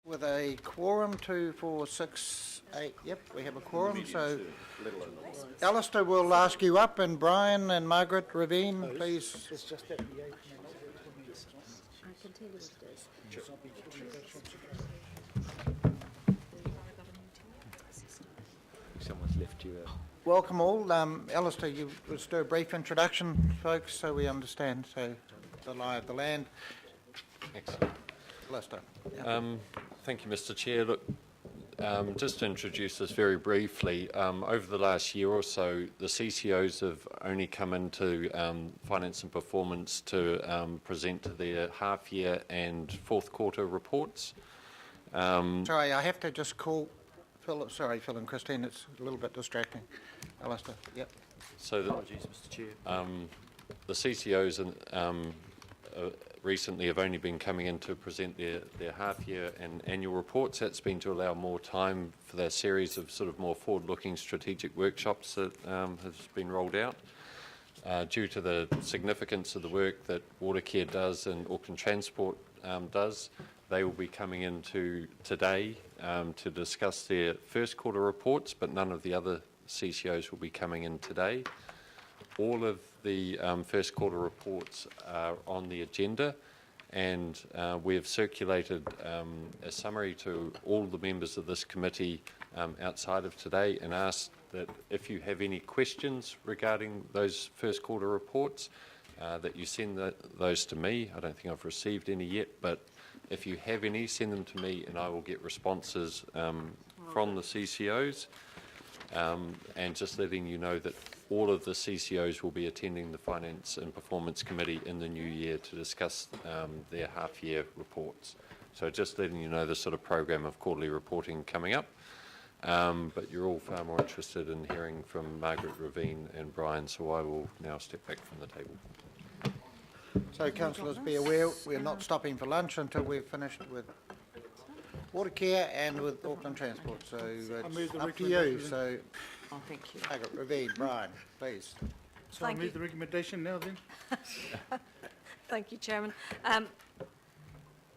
With a quorum, 2, 4, 6, 8, yep, we have a quorum, so Alistair will ask you up, and Brian and Margaret Ravine, please. It's just that the 8 minutes. I can tell you what it is. Someone's left you Welcome all. Alistair, you just do a brief introduction, folks, so we understand, so the lie of the land. Excellent. Alistair. Thank you, Mr. Chair. Look, just to introduce this very briefly, over the last year or so, the CCOs have only come into Finance and Performance to present their half-year and fourth quarter reports. Sorry, I have to just call Phil. Sorry, Phil and Christine, it's a little bit distracting. Alistair, yep. So Apologies, Mr. Chair. the CCOs recently have only been coming in to present their half-year and annual reports. That's been to allow more time for their series of sort of more forward-looking strategic workshops that has been rolled out. Due to the significance of the work that Watercare does and Auckland Transport does, they will be coming into today to discuss their first quarter reports, but none of the other CCOs will be coming in today. All of the first quarter reports are on the agenda, and we have circulated a summary to all the members of this committee outside of today, and asked that if you have any questions regarding those first quarter reports, that you send those to me. I don't think I've received any yet, but if you have any, send them to me and I will get responses from the CCOs. And just letting you know that all of the CCOs will be attending the Finance and Performance Committee in the new year to discuss their half-year reports. So just letting you know the sort of program of quarterly reporting coming up. But you're all far more interested in hearing from Margaret Ravine and Brian, so I will now step back from the table. So councillors, be aware, we're not stopping for lunch until we've finished with Watercare and with Auckland Transport, so it's up to you. So, Oh, thank you. Margaret Ravine, Brian, please. So I'll move the recommendation now then. Thank you, Chairman.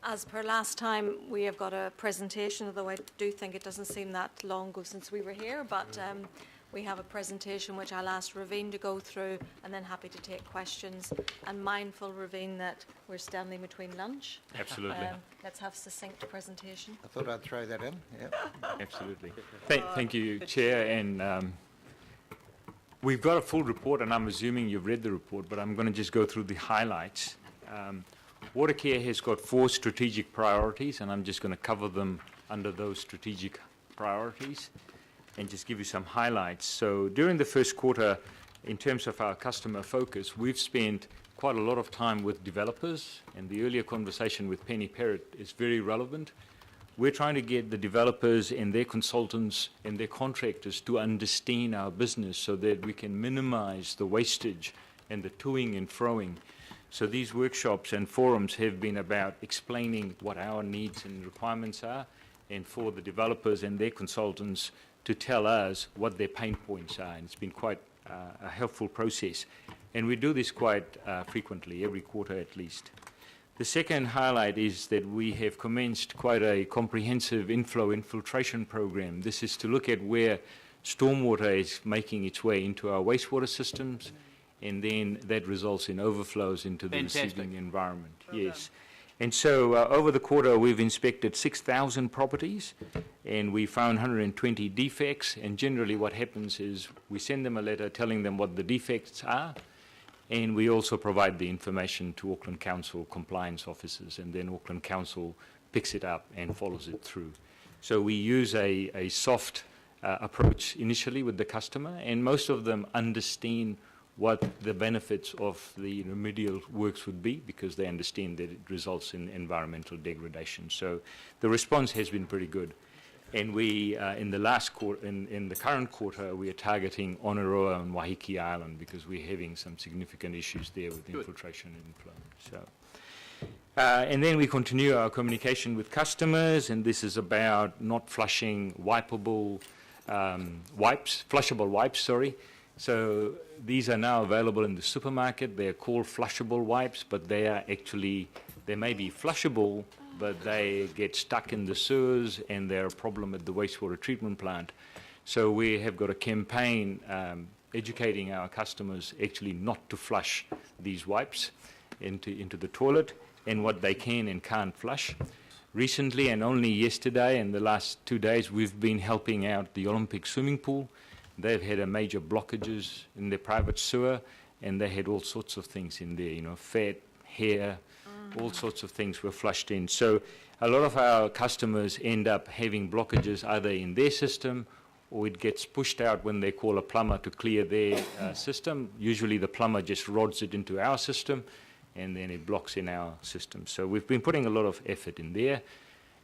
As per last time, we have got a presentation, although I do think it doesn't seem that long ago since we were here, but we have a presentation which I'll ask Ravine to go through, and then happy to take questions. And mindful, Ravine, that we're standing between lunch. Absolutely. Let's have succinct presentation. I thought I'd throw that in, yeah. Absolutely. Thank you, Chair. And we've got a full report, and I'm assuming you've read the report, but I'm going to just go through the highlights. Watercare has got 4 strategic priorities, and I'm just going to cover them under those strategic priorities and just give you some highlights. So during the first quarter, in terms of our customer focus, we've spent quite a lot of time with developers, and the earlier conversation with Penny Parrott is very relevant. We're trying to get the developers and their consultants and their contractors to understand our business so that we can minimize the wastage and the toing and froing. So these workshops and forums have been about explaining what our needs and requirements are, and for the developers and their consultants to tell us what their pain points are. And it's been quite a helpful process. And we do this quite frequently, every quarter at least. The second highlight is that we have commenced quite a comprehensive infiltration program. This is to look at where stormwater is making its way into our wastewater systems, and then that results in overflows into the receiving environment. Yes. And so over the quarter, we've inspected 6,000 properties, and we found 120 defects. And generally what happens is we send them a letter telling them what the defects are, and we also provide the information to Auckland Council compliance officers, and then Auckland Council picks it up and follows it through. So we use a soft approach initially with the customer, and most of them understand what the benefits of the remedial works would be, because they understand that it results in environmental degradation. So the response has been pretty good. And we, in the last quarter, in the current quarter, we are targeting Onaroa and Wahiki Island, because we're having some significant issues there with infiltration and inflow. So, and then we continue our communication with customers, and this is about not flushing wipeable flushable wipes, sorry. So these are now available in the supermarket. They are called flushable wipes, but they are actually, they may be flushable, but they get stuck in the sewers and they're a problem at the wastewater treatment plant. So we have got a campaign educating our customers actually not to flush these wipes into the toilet and what they can and can't flush. Recently, and only yesterday and the last 2 days, we've been helping out the Olympic swimming pool. They've had a major blockages in their private sewer, and they had all sorts of things in there, you know, fat, hair, all sorts of things were flushed in. So a lot of our customers end up having blockages either in their system, or it gets pushed out when they call a plumber to clear their system. Usually the plumber just rods it into our system, and then it blocks in our system. So we've been putting a lot of effort in there.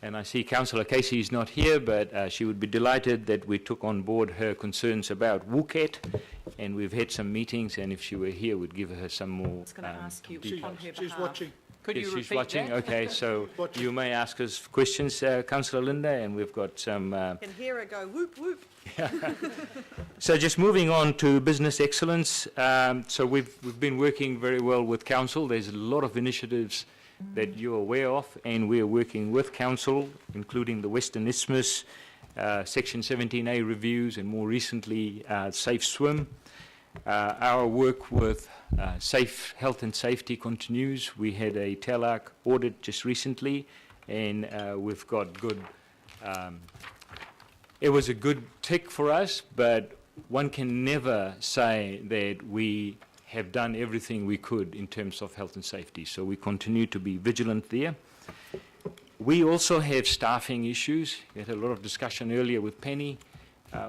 And I see Councillor Casey is not here, but she would be delighted that we took on board her concerns about WUCAT, and we've had some meetings, and if she were here, we'd give her some more I was going to ask you She's, on her she's behalf. watching. Could you Yes, she's repeat watching. that? Okay, so Watching. you may ask us questions, Councillor Linda, and we've got some... Can hear her go whoop whoop. So just moving on to business excellence. So we've been working very well with council. There's a lot of initiatives that you're aware of, and we're working with council, including the Western Isthmus, Section 17A reviews, and more recently, Safe Swim. Our work with safe health and safety continues. We had a TELAC audit just recently, and we've got good... it was a good tick for us, but one can never say that we have done everything we could in terms of health and safety. So we continue to be vigilant there. We also have staffing issues. We had a lot of discussion earlier with Penny.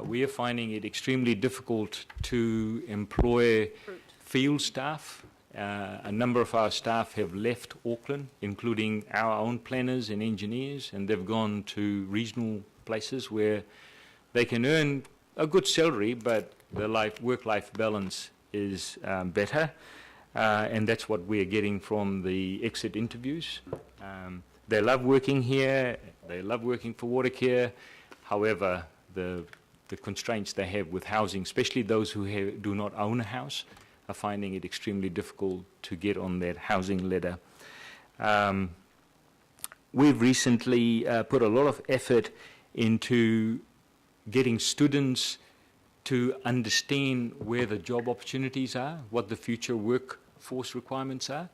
We are finding it extremely difficult to employ field staff. A number of our staff have left Auckland, including our own planners and engineers, and they've gone to regional places where they can earn a good salary, but the work-life balance is better, and that's what we're getting from the exit interviews. They love working here, they love working for Watercare. However, the constraints they have with housing, especially those who do not own a house, are finding it extremely difficult to get on that housing ladder. We've recently put a lot of effort into getting students to understand where the job opportunities are, what the future workforce requirements are,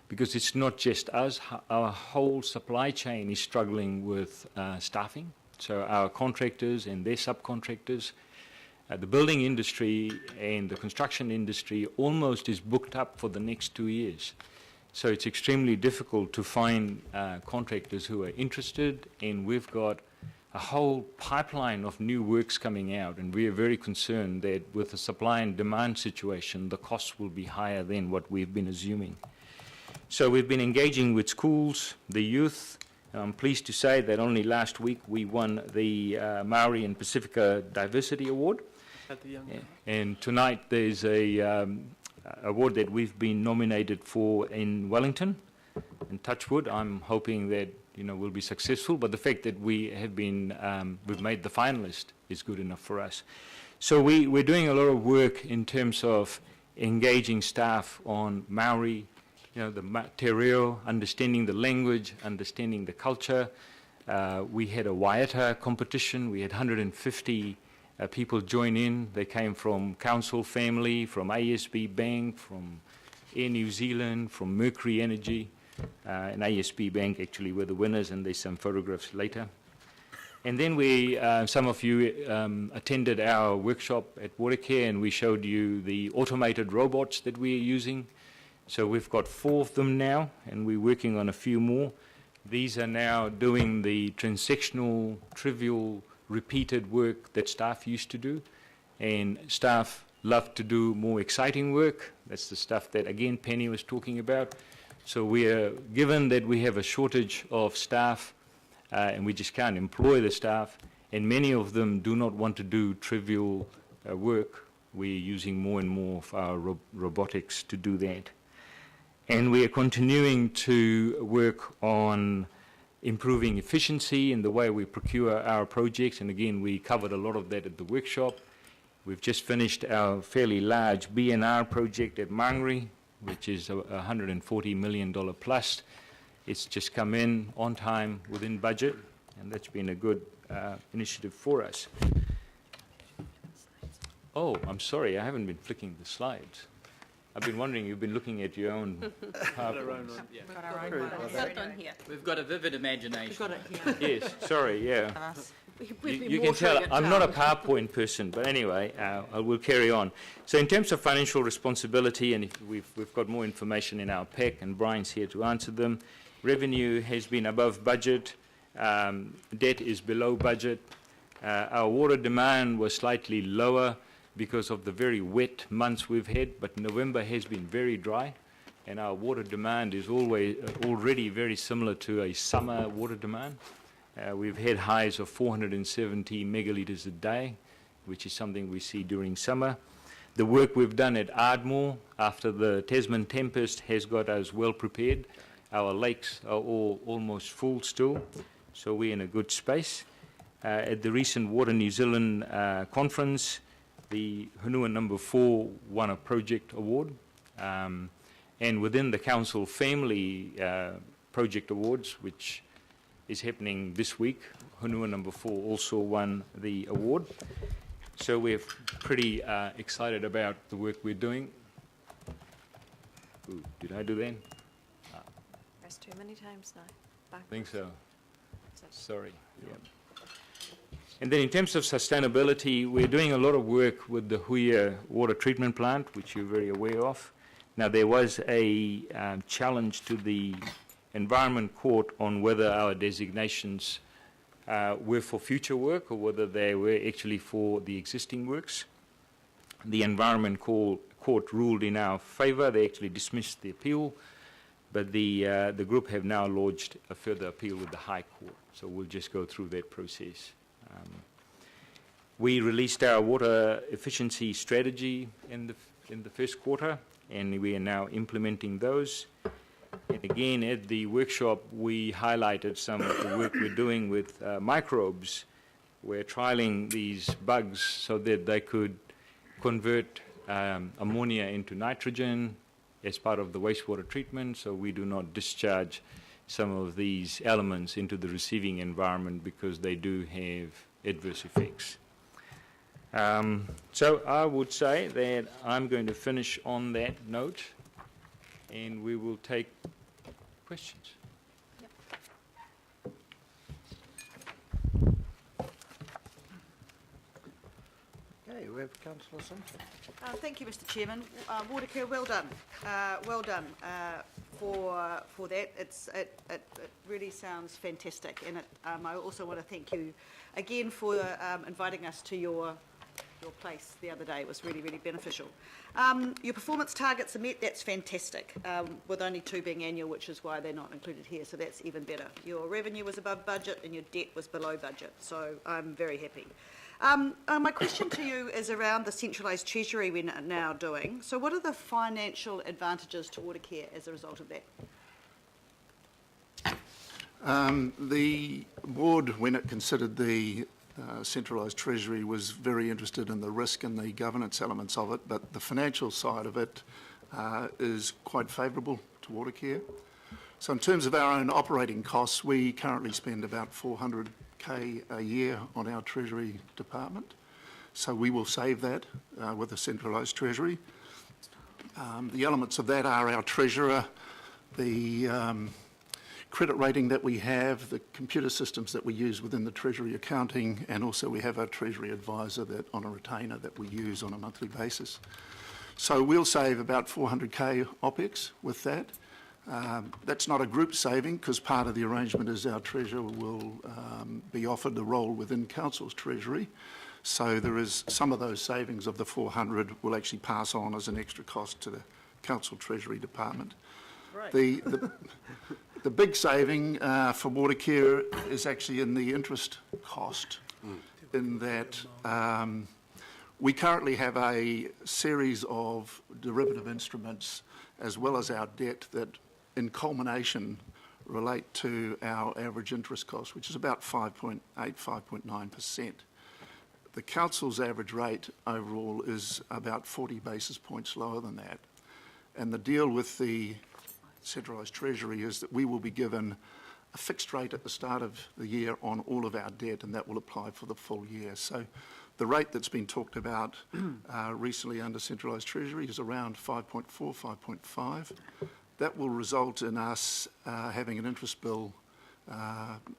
because it's not just us, our whole supply chain is struggling with staffing. So our contractors and their subcontractors, the building industry and the construction industry almost is booked up for the next 2 years. So it's extremely difficult to find contractors who are interested, and we've got a whole pipeline of new works coming out, and we are very concerned that with the supply and demand situation, the costs will be higher than what we've been assuming. So we've been engaging with schools, the youth. I'm pleased to say that only last week we won the Maori and Pacifica Diversity Award. And tonight there's a award that we've been nominated for in Wellington. And touch wood, I'm hoping that we'll be successful, but the fact that we have been, we've made the finalist is good enough for us. So we're doing a lot of work in terms of engaging staff on Maori, the te reo, understanding the language, understanding the culture. We had a waiata competition. We had 150 people join in. They came from council family, from ASB Bank, from Air New Zealand, from Mercury Energy. And ASB Bank actually were the winners, and there's some photographs later. And then some of you attended our workshop at Watercare, and we showed you the automated robots that we're using. So we've got 4 of them now, and we're working on a few more. These are now doing the transactional, trivial, repeated work that staff used to do, and staff love to do more exciting work. That's the stuff that, again, Penny was talking about. So we are, given that we have a shortage of staff and we just can't employ the staff, and many of them do not want to do trivial work, we're using more and more of our robotics to do that. And we are continuing to work on improving efficiency in the way we procure our projects, and again, we covered a lot of that at the workshop. We've just finished our fairly large BNR project at Mangere, which is a $140 million plus. It's just come in on time, within budget, and that's been a good initiative for us. Oh, I'm sorry, I haven't been flicking the slides. I've been wondering, you've been looking at your own PowerPoints. Got our own one. Got one here. We've got a vivid imagination. We've got it here. Yes, sorry, yeah. Us. You can tell I'm not a PowerPoint person, but anyway, I will carry on. So in terms of financial responsibility, and if we've got more information in our pack, and Brian's here to answer them, revenue has been above budget, debt is below budget, our water demand was slightly lower because of the very wet months we've had, but November has been very dry, and our water demand is already very similar to a summer water demand. We've had highs of 470 megalitres a day, which is something we see during summer. The work we've done at Ardmore after the Tasman tempest has got us well prepared. Our lakes are all almost full still, so we're in a good space. At the recent Water New Zealand conference, the Hunua No. 4 won a project award, and within the council family project awards, which is happening this week, Hunua No. 4 also won the award. So we're pretty excited about the work we're doing. Ooh, did I do that? Press too many times now. I think so. Sorry. Yeah. And then in terms of sustainability, we're doing a lot of work with the Huia water treatment plant, which you're very aware of. Now, there was a challenge to the Environment Court on whether our designations were for future work or whether they were actually for the existing works. The Environment Court ruled in our favour. They actually dismissed the appeal, but the group have now lodged a further appeal with the High Court. So we'll just go through that process. We released our water efficiency strategy in the first quarter, and we are now implementing those. And again, at the workshop, we highlighted some of the work we're doing with microbes. We're trialling these bugs so that they could convert ammonia into nitrogen as part of the wastewater treatment, so we do not discharge some of these elements into the receiving environment because they do have adverse effects. So I would say that I'm going to finish on that note, and we will take questions. Okay, we have Councillor Simpson. Thank you, Mr. Chairman. Watercare, well done. Well done for that. It really sounds fantastic, and I also want to thank you again for inviting us to your place the other day. It was really, really beneficial. Your performance targets are met. That's fantastic, with only 2 being annual, which is why they're not included here, so that's even better. Your revenue was above budget and your debt was below budget, so I'm very happy. My question to you is around the centralised treasury we're now doing. So what are the financial advantages to Watercare as a result of that? The board, when it considered the centralised treasury, was very interested in the risk and the governance elements of it, but the financial side of it is quite favourable to Watercare. So in terms of our own operating costs, we currently spend about $400,000 a year on our treasury department. So we will save that with a centralised treasury. The elements of that are our treasurer, the credit rating that we have, the computer systems that we use within the treasury accounting, and also we have our treasury advisor that on a retainer that we use on a monthly basis. So we'll save about $400,000 OPEX with that. That's not a group saving because part of the arrangement is our treasurer will be offered the role within council's treasury. So there is some of those savings of the 400 will actually pass on as an extra cost to the council treasury department. Right. The big saving for Watercare is actually in the interest cost, in that we currently have a series of derivative instruments as well as our debt that in culmination relate to our average interest cost, which is about 5.8, 5.9%. The council's average rate overall is about 40 basis points lower than that. And the deal with the centralised treasury is that we will be given a fixed rate at the start of the year on all of our debt, and that will apply for the full year. So the rate that's been talked about recently under centralised treasury is around 5.4, 5.5. That will result in us having an interest bill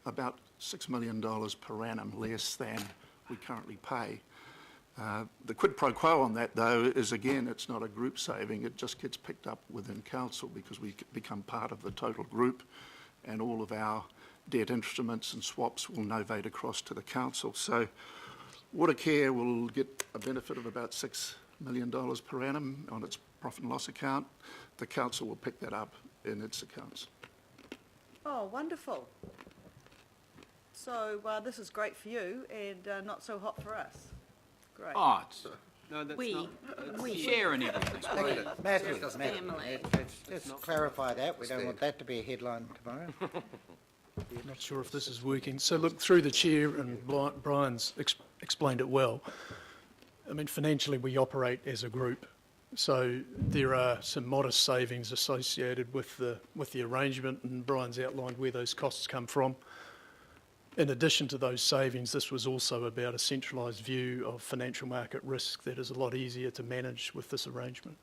about $6 million per annum less than we currently pay. The quid pro quo on that, though, is again, it's not a group saving. It just gets picked up within council because we become part of the total group, and all of our debt instruments and swaps will novate across to the council. So Watercare will get a benefit of about $6 million per annum on its profit and loss account. The council will pick that up in its accounts. Oh, wonderful. So this is great for you and not so hot for us. Great. Oh, no, that's We- not. we. Sharing everything. Matthew, family. let's clarify that. We don't want that to be a headline tomorrow. Not sure if this is working. So look, through the chair, and Brian's explained it well. I mean, financially we operate as a group, so there are some modest savings associated with the arrangement, and Brian's outlined where those costs come from. In addition to those savings, this was also about a centralised view of financial market risk that is a lot easier to manage with this arrangement.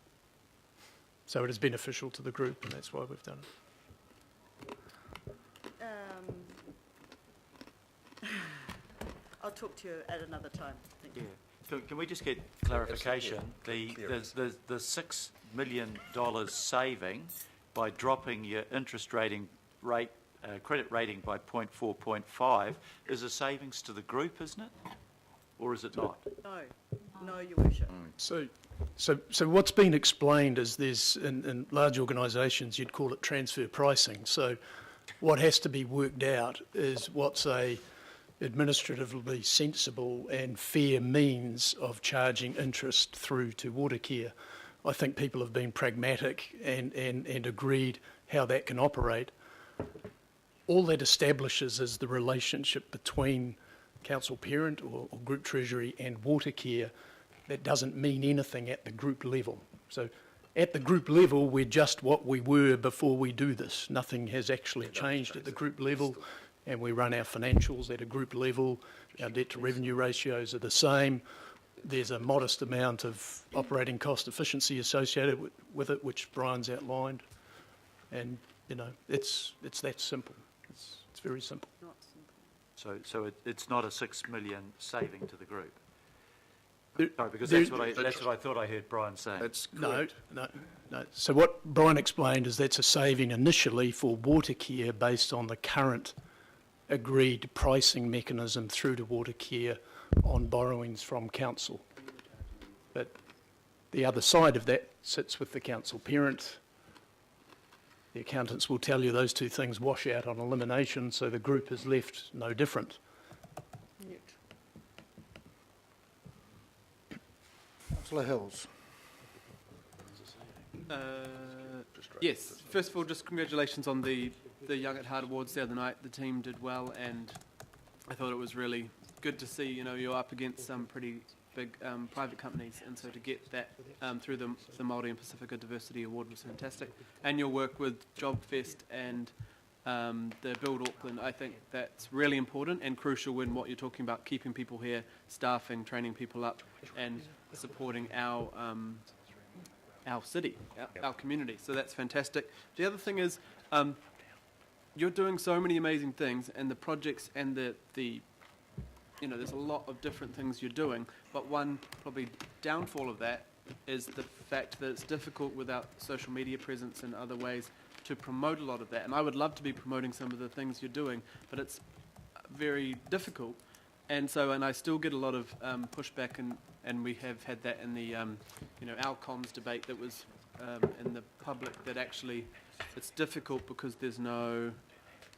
So it is beneficial to the group, and that's why we've done it. I'll talk to you at another time. Thank you. Can we just get clarification? The $6 million saving by dropping your interest rating rate, credit rating by 0.4, 0.5 is a savings to the group, isn't it? Or is it not? No, Your Worship. So what's been explained is there's, in large organisations, you'd call it transfer pricing. So what has to be worked out is what's a administratively sensible and fair means of charging interest through to Watercare. I think people have been pragmatic and agreed how that can operate. All that establishes is the relationship between council parent or group treasury and Watercare. That doesn't mean anything at the group level. So at the group level, we're just what we were before we do this. Nothing has actually changed at the group level, and we run our financials at a group level. Our debt to revenue ratios are the same. There's a modest amount of operating cost efficiency associated with it, which Brian's outlined. And, you know, it's that simple. It's very simple. So it's not a $6 million saving to the group? There- Sorry, because there- that's what I thought I heard Brian saying. That's No, correct. no. So what Brian explained is that's a saving initially for Watercare based on the current agreed pricing mechanism through to Watercare on borrowings from council. But the other side of that sits with the council parent. The accountants will tell you those two things wash out on elimination, so the group is left no different. Councillor Hills. Yes. First of all, just congratulations on the Young at Heart Awards the other night. The team did well, and I thought it was really good to see, you know, you're up against some pretty big private companies, and so to get that through the Māori and Pacifica Diversity Award was fantastic. And your work with JobFest and the Build Auckland, I think that's really important and crucial when what you're talking about, keeping people here, staffing, training people up, and supporting our city, our community. So that's fantastic. The other thing is, you're doing so many amazing things, and the projects and the you know, there's a lot of different things you're doing, but one probably downfall of that is the fact that it's difficult without social media presence and other ways to promote a lot of that. And I would love to be promoting some of the things you're doing, but it's very difficult. And so, and I still get a lot of pushback, and we have had that in the, you know, our comms debate that was in the public, that actually it's difficult because there's no,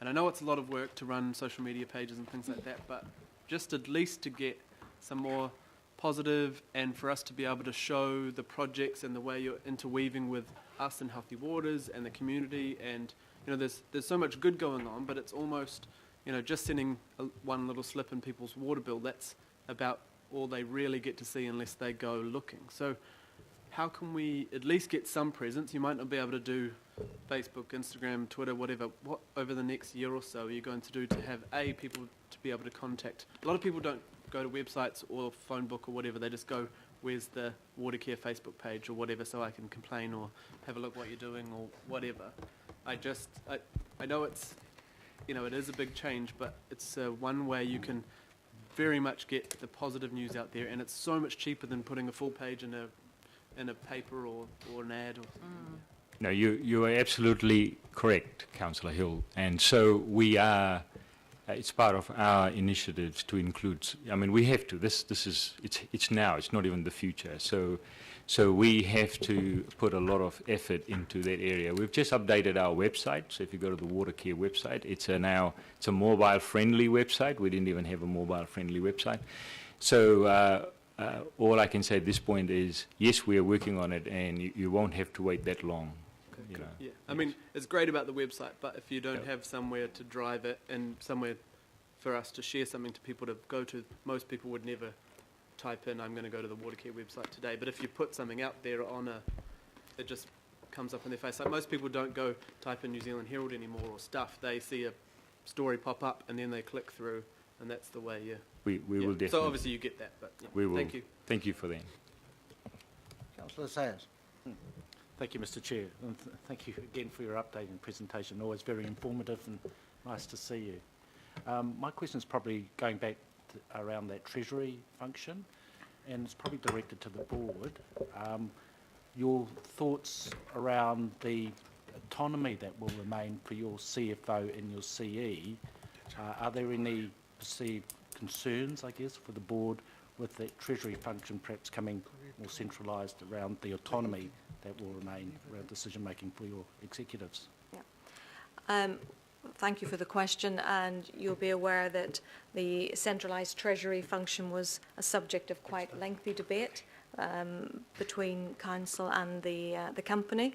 and I know it's a lot of work to run social media pages and things like that, but just at least to get some more positive, and for us to be able to show the projects and the way you're interweaving with us and Healthy Waters and the community, and you know, there's so much good going on, but it's almost, you know, just sending one little slip in people's water bill, that's about all they really get to see unless they go looking. So how can we at least get some presence? You might not be able to do Facebook, Instagram, Twitter, whatever. What over the next year or so are you going to do to have people to be able to contact? A lot of people don't go to websites or phone book or whatever. They just go, where's the Watercare Facebook page or whatever, so I can complain or have a look what you're doing or whatever. I know it's, it is a big change, but it's one way you can very much get the positive news out there, and it's so much cheaper than putting a full page in a paper or an ad or something. No, you are absolutely correct, Councillor Hill. And so we are, it's part of our initiatives to include, I mean, we have to, it's now, it's not even the future. So we have to put a lot of effort into that area. We've just updated our website. So if you go to the Watercare website, it's a mobile-friendly website. We didn't even have a mobile-friendly website. So all I can say at this point is, yes, we are working on it, and you won't have to wait that long. You know. Yeah, I mean, it's great about the website, but if you don't have somewhere to drive it and somewhere for us to share something to people to go to, most people would never type in, I'm going to go to the Watercare website today. But if you put something out there it just comes up in their face. Like most people don't go type in New Zealand Herald anymore or stuff. They see a story pop up and then they click through, and that's the way, We will definitely. So obviously you get that, but we will. Thank you. Thank you for that. Councillor Sayers. Thank you, Mr Chair, and thank you again for your update and presentation. Always very informative and nice to see you. My question is probably going back around that Treasury function, and it's probably directed to the board. Your thoughts around the autonomy that will remain for your CFO and your CE. Are there any perceived concerns, I guess, for the board with that Treasury function perhaps coming more centralised around the autonomy that will remain around decision-making for your executives? Yeah. Thank you for the question, and you'll be aware that the centralised Treasury function was a subject of quite lengthy debate between Council and the company.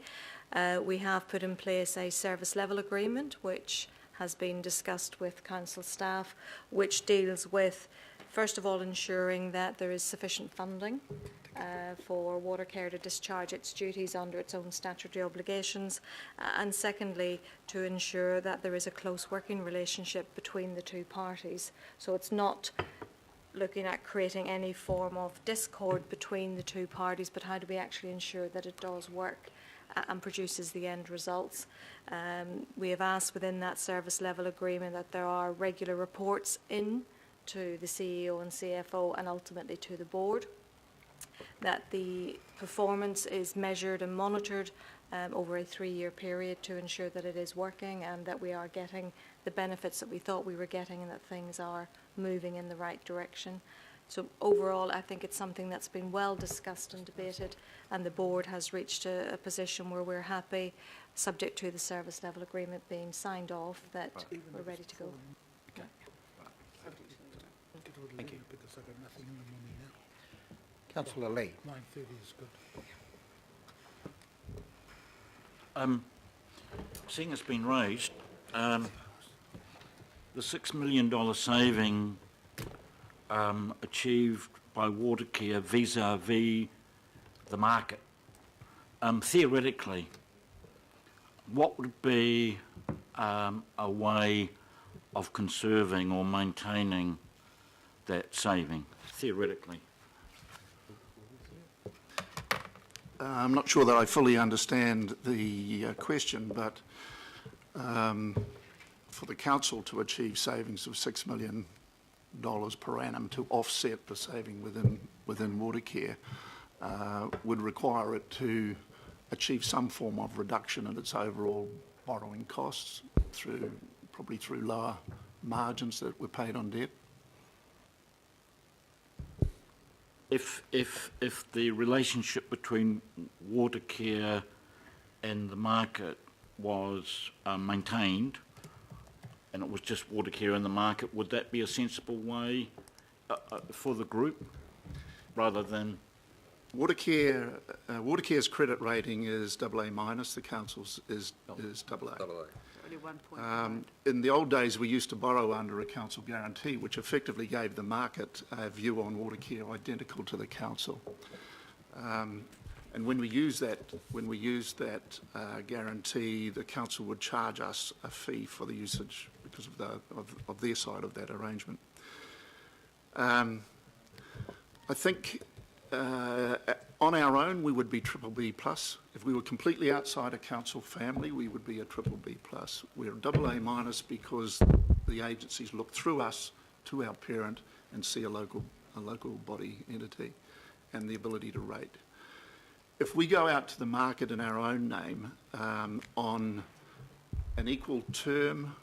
We have put in place a service level agreement which has been discussed with Council staff, which deals with, first of all, ensuring that there is sufficient funding for Watercare to discharge its duties under its own statutory obligations, and secondly, to ensure that there is a close working relationship between the two parties. So it's not looking at creating any form of discord between the two parties, but how do we actually ensure that it does work and produces the end results. We have asked within that service level agreement that there are regular reports in to the CEO and CFO and ultimately to the board, that the performance is measured and monitored over a 3-year period to ensure that it is working and that we are getting the benefits that we thought we were getting and that things are moving in the right direction. So overall, I think it's something that's been well discussed and debated, and the board has reached a position where we're happy, subject to the service level agreement being signed off, that we're ready to go. Okay. Thank you. Councillor Lee. 9:30 is good. Seeing it's been raised, the $6 million saving achieved by Watercare vis-a-vis the market, theoretically, what would be a way of conserving or maintaining that saving, theoretically? I'm not sure that I fully understand the question, but for the council to achieve savings of $6 million per annum to offset the saving within Watercare would require it to achieve some form of reduction in its overall borrowing costs probably through lower margins that were paid on debt. If the relationship between Watercare and the market was maintained, and it was just Watercare and the market, would that be a sensible way for the group, rather than? Watercare's credit rating is AA minus. The council's is AA. Only 1 point. In the old days, we used to borrow under a council guarantee, which effectively gave the market a view on Watercare identical to the council. And when we use that guarantee, the council would charge us a fee for the usage because of their side of that arrangement. I think on our own we would be BBB+. If we were completely outside a council family, we would be a BBB+. We're AA- because the agencies look through us to our parent and see a local body entity and the ability to rate. If we go out to the market in our own name on an equal term,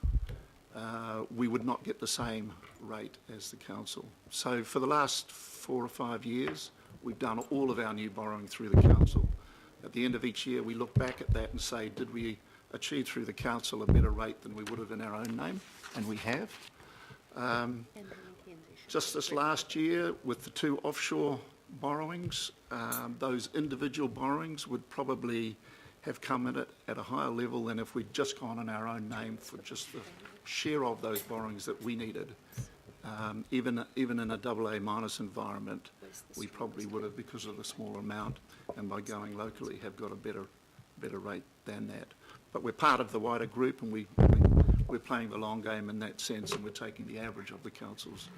we would not get the same rate as the council. So for the last 4 or 5 years, we've done all of our new borrowing through the council. At the end of each year, we look back at that and say, did we achieve through the council a better rate than we would have in our own name? And we have. Just this last year, with the 2 offshore borrowings, those individual borrowings would probably have come in at a higher level than if we'd just gone in our own name for just the share of those borrowings that we needed. Even in a AA- environment, we probably would have, because of the smaller amount, and by going locally, have got a better rate than that. But we're part of the wider group, and we're playing the long game in that sense, and we're taking the average of the councils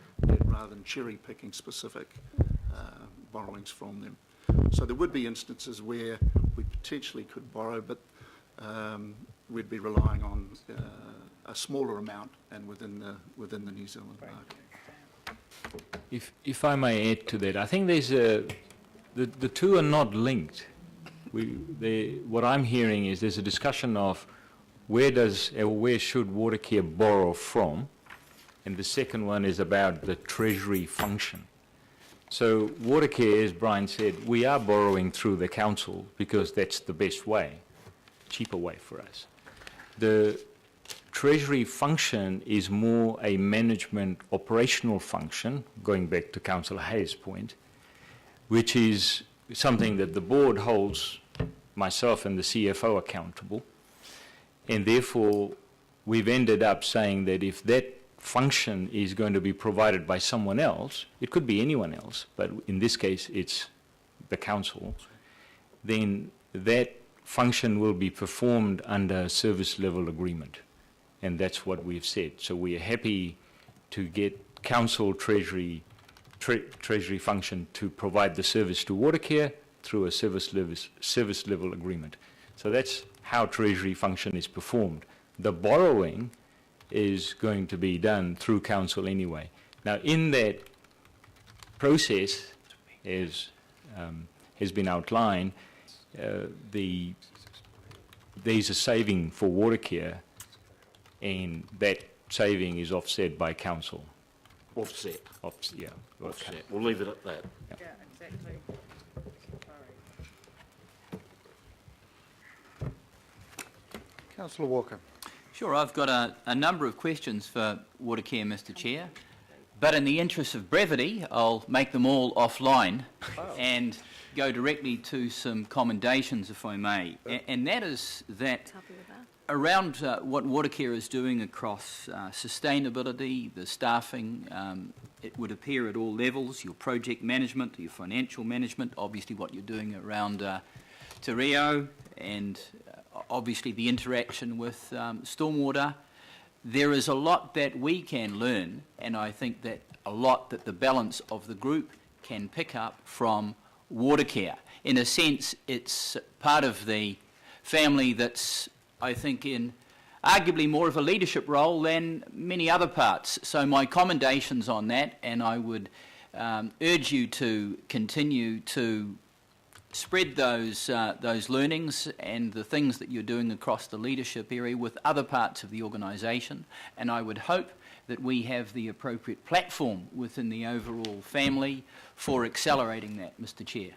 rather than cherry-picking specific borrowings from them. So there would be instances where we potentially could borrow, but we'd be relying on a smaller amount and within the New Zealand market. If I may add to that, I think there's the two are not linked. What I'm hearing is there's a discussion of where should Watercare borrow from, and the second one is about the treasury function. So Watercare, as Brian said, we are borrowing through the council because that's the best way, cheaper way for us. The treasury function is more a management operational function, going back to Councillor Hayes' point, which is something that the board holds myself and the CFO accountable, and therefore we've ended up saying that if that function is going to be provided by someone else, it could be anyone else, but in this case it's the council, then that function will be performed under a service level agreement, and that's what we've said. So we are happy to get council treasury function to provide the service to Watercare through a service level agreement. So that's how treasury function is performed. The borrowing is going to be done through council anyway. Now, in that process, as has been outlined, there's a saving for Watercare, and that saving is offset by council. Offset. Yeah. Offset. We'll leave it at that. Yeah, exactly. Councillor Walker. Sure, I've got a number of questions for Watercare, Mr Chair, but in the interest of brevity, I'll make them all offline and go directly to some commendations, if I may. And that is that around what Watercare is doing across sustainability, the staffing, it would appear at all levels, your project management, your financial management, obviously what you're doing around Te Reo, and obviously the interaction with stormwater. There is a lot that we can learn, and I think that a lot that the balance of the group can pick up from Watercare. In a sense, it's part of the family that's, I think, in arguably more of a leadership role than many other parts. So my commendations on that, and I would urge you to continue to spread those learnings and the things that you're doing across the leadership area with other parts of the organisation, and I would hope that we have the appropriate platform within the overall family for accelerating that, Mr Chair.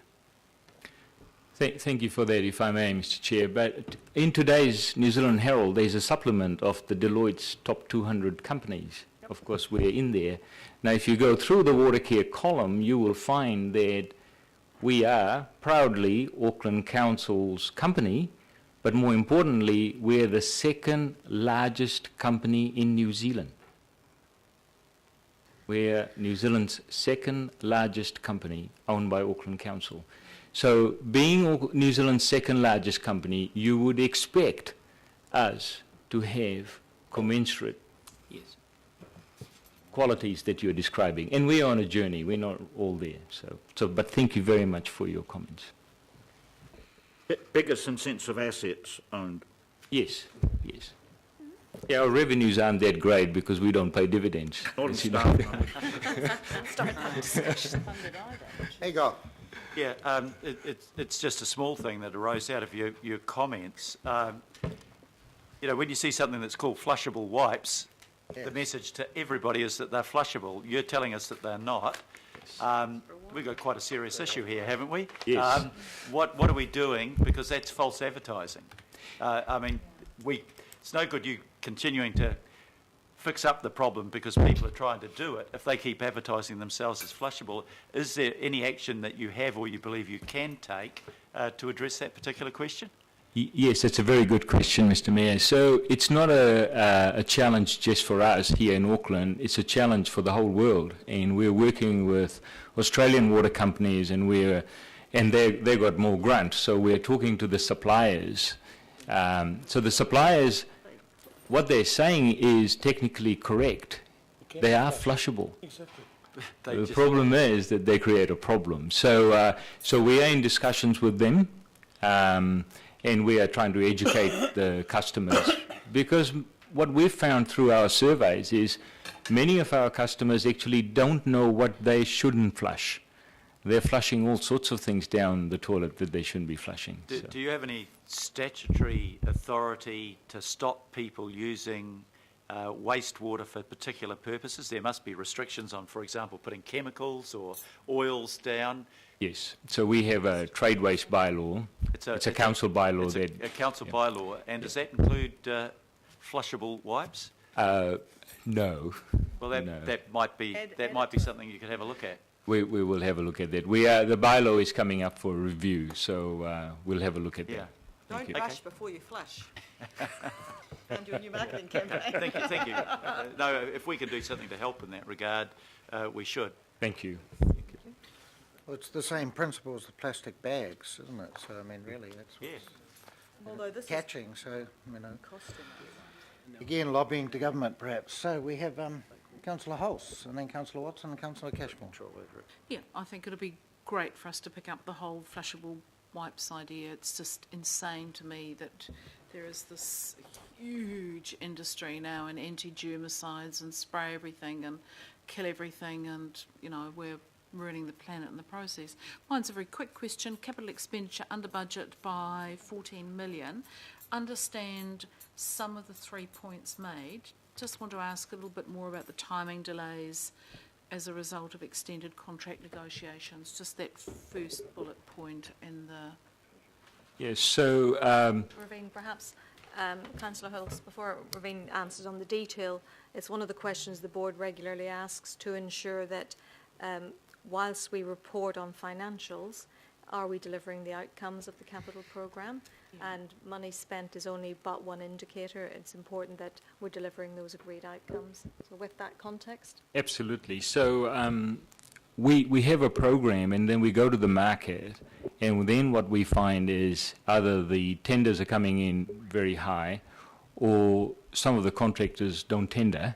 Thank you for that, if I may, Mr Chair. But in today's New Zealand Herald, there's a supplement of the Deloitte's top 200 companies. Of course, we're in there. Now, if you go through the Watercare column, you will find that we are proudly Auckland Council's company, but more importantly, we're the second largest company in New Zealand. We're New Zealand's second largest company owned by Auckland Council. So being New Zealand's second largest company, you would expect us to have commensurate Yes. qualities that you're describing. And we are on a journey. We're not all there. But thank you very much for your comments. Biggest in sense of assets owned. Yes, yes. Yeah, our revenues aren't that great because we don't pay dividends. Not in as you know. staff. There you go. Yeah, it's just a small thing that arose out of your comments. You know, when you see something that's called flushable wipes, Yes. the message to everybody is that they're flushable. You're telling us that they're not. We've got quite a serious issue here, haven't we? Yes. What are we doing? Because that's false advertising. I mean, it's no good you continuing to fix up the problem because people are trying to do it if they keep advertising themselves as flushable. Is there any action that you have or you believe you can take to address that particular question? Yes, that's a very good question, Mr. Mayor. So it's not a challenge just for us here in Auckland. It's a challenge for the whole world, and we're working with Australian water companies, and they got more grant. So we're talking to the suppliers. So the suppliers, what they're saying is technically correct. They are flushable. The problem is that they create a problem. So we are in discussions with them. And we are trying to educate the customers, because what we've found through our surveys is many of our customers actually don't know what they shouldn't flush. They're flushing all sorts of things down the toilet that they shouldn't be flushing. Do you have any statutory authority to stop people using wastewater for particular purposes? There must be restrictions on, for example, putting chemicals or oils down. Yes, so we have a trade waste bylaw. It's a council bylaw. It's a council bylaw, and does that include flushable wipes? No. Well, that might be something you could have a look at. We will have a look at that. The bylaw is coming up for review, so we'll have a look at that. Don't rush before you flush. And your new marketing campaign. Thank you. No, if we can do something to help in that regard, we should. Thank you. Well, it's the same principle as the plastic bags, isn't it? So, I mean, really, it's Although this catching, so, you know. is costing. Again, lobbying to government, perhaps. So we have Councillor Hulse, and then Councillor Watson, and Councillor Cashmore. Yeah, I think it'll be great for us to pick up the whole flushable wipes idea. It's just insane to me that there is this huge industry now in anti-germicides and spray everything and kill everything, and, you know, we're ruining the planet in the process. Mine's a very quick question. Capital expenditure under budget by 14 million. Understand some of the 3 points made. Just want to ask a little bit more about the timing delays as a result of extended contract negotiations. Just that first bullet point in the... Yes, so... Ravine, perhaps, Councillor Hulse, before Ravine answers on the detail, it's one of the questions the board regularly asks to ensure that whilst we report on financials, are we delivering the outcomes of the capital programme? Yeah. And money spent is only but one indicator. It's important that we're delivering those agreed outcomes. So with that context? Absolutely. So we have a program, and then we go to the market, and then what we find is either the tenders are coming in very high, or some of the contractors don't tender,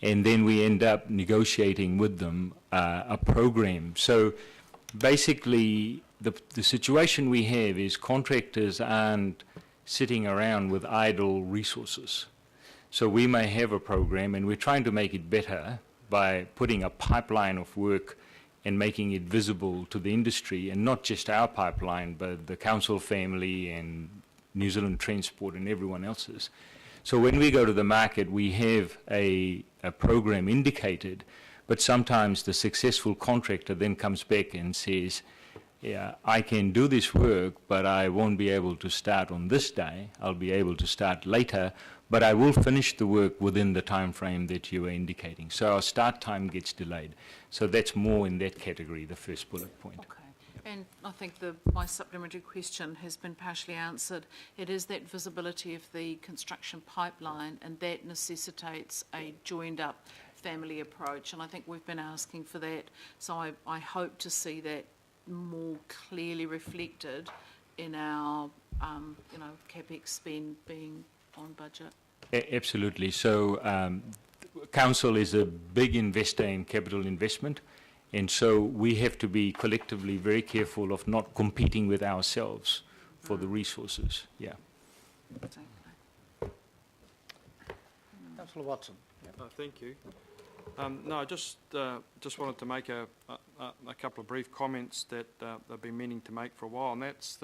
and then we end up negotiating with them a program. So basically, the situation we have is contractors aren't sitting around with idle resources. So we may have a program, and we're trying to make it better by putting a pipeline of work and making it visible to the industry, and not just our pipeline, but the council family and New Zealand Transport and everyone else's. So when we go to the market, we have a program indicated, but sometimes the successful contractor then comes back and says, yeah, I can do this work, but I won't be able to start on this day. I'll be able to start later, but I will finish the work within the time frame that you were indicating. So our start time gets delayed. So that's more in that category, the first bullet point. Okay. And I think my supplementary question has been partially answered. It is that visibility of the construction pipeline, and that necessitates a joined-up family approach. And I think we've been asking for that. So I hope to see that more clearly reflected in our, CapEx spend being on budget. Absolutely. So council is a big investor in capital investment, and so we have to be collectively very careful of not competing with ourselves for the resources. Yeah. Councillor Watson. Thank you. No, I just wanted to make a couple of brief comments that I've been meaning to make for a while, and that's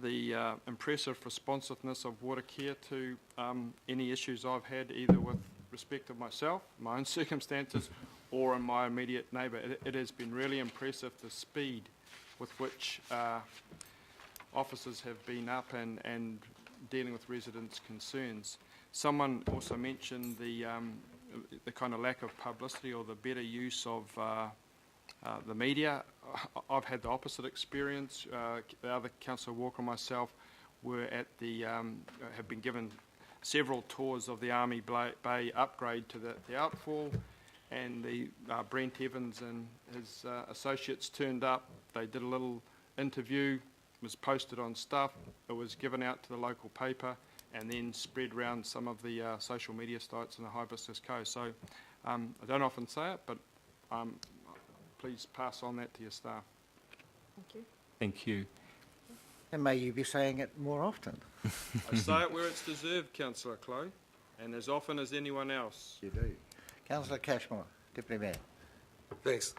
the impressive responsiveness of Watercare to any issues I've had, either with respect of myself, my own circumstances, or in my immediate neighbour. It has been really impressive, the speed with which officers have been up and dealing with residents' concerns. Someone also mentioned the kind of lack of publicity or the better use of the media. I've had the opposite experience. The other Councillor Walker and myself were at have been given several tours of the Army Bay upgrade to the outfall, and the Brent Evans and his associates turned up. They did a little interview, was posted on stuff, it was given out to the local paper, and then spread around some of the social media sites in the Hibiscus Coast. So I don't often say it, but please pass on that to your staff. Thank you. Thank you. And may you be saying it more often. I say it where it's deserved, Councillor Clough, and as often as anyone else. You do. Councillor Cashmore, Deputy Mayor. Thanks.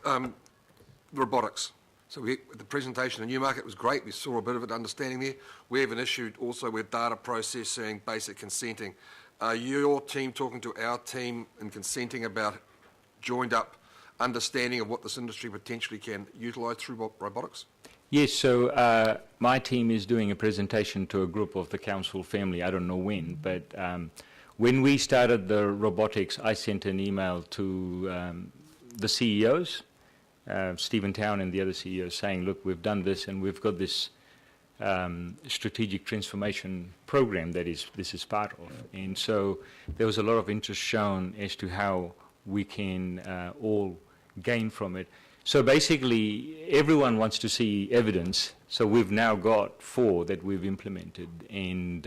Robotics. So the presentation in Newmarket was great. We saw a bit of it, understanding there. We have an issue also with data processing, basic consenting. Are your team talking to our team in consenting about joined up understanding of what this industry potentially can utilise through robotics? Yes, so my team is doing a presentation to a group of the council family. I don't know when, but when we started the robotics, I sent an email to the CEOs, Stephen Town and the other CEOs, saying, look, we've done this and we've got this strategic transformation program that this is part of. And so there was a lot of interest shown as to how we can all gain from it. So basically, everyone wants to see evidence. So we've now got 4 that we've implemented, and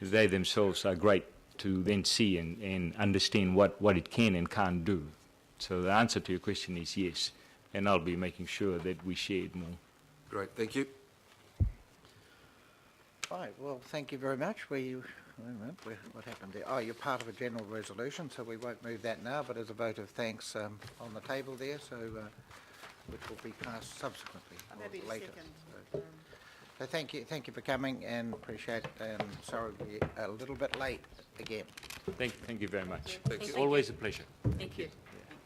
they themselves are great to then see and understand what it can and can't do. So the answer to your question is yes, and I'll be making sure that we share it more. Great, thank you. Right, well, thank you very much. Wait a minute, what happened there? Oh, you're part of a general resolution, so we won't move that now, but as a vote of thanks on the table there, so which will be passed subsequently or later. So thank you for coming, and appreciate it, and sorry we're a little bit late again. Thank you very much. Thank you. Always a pleasure. Thank you.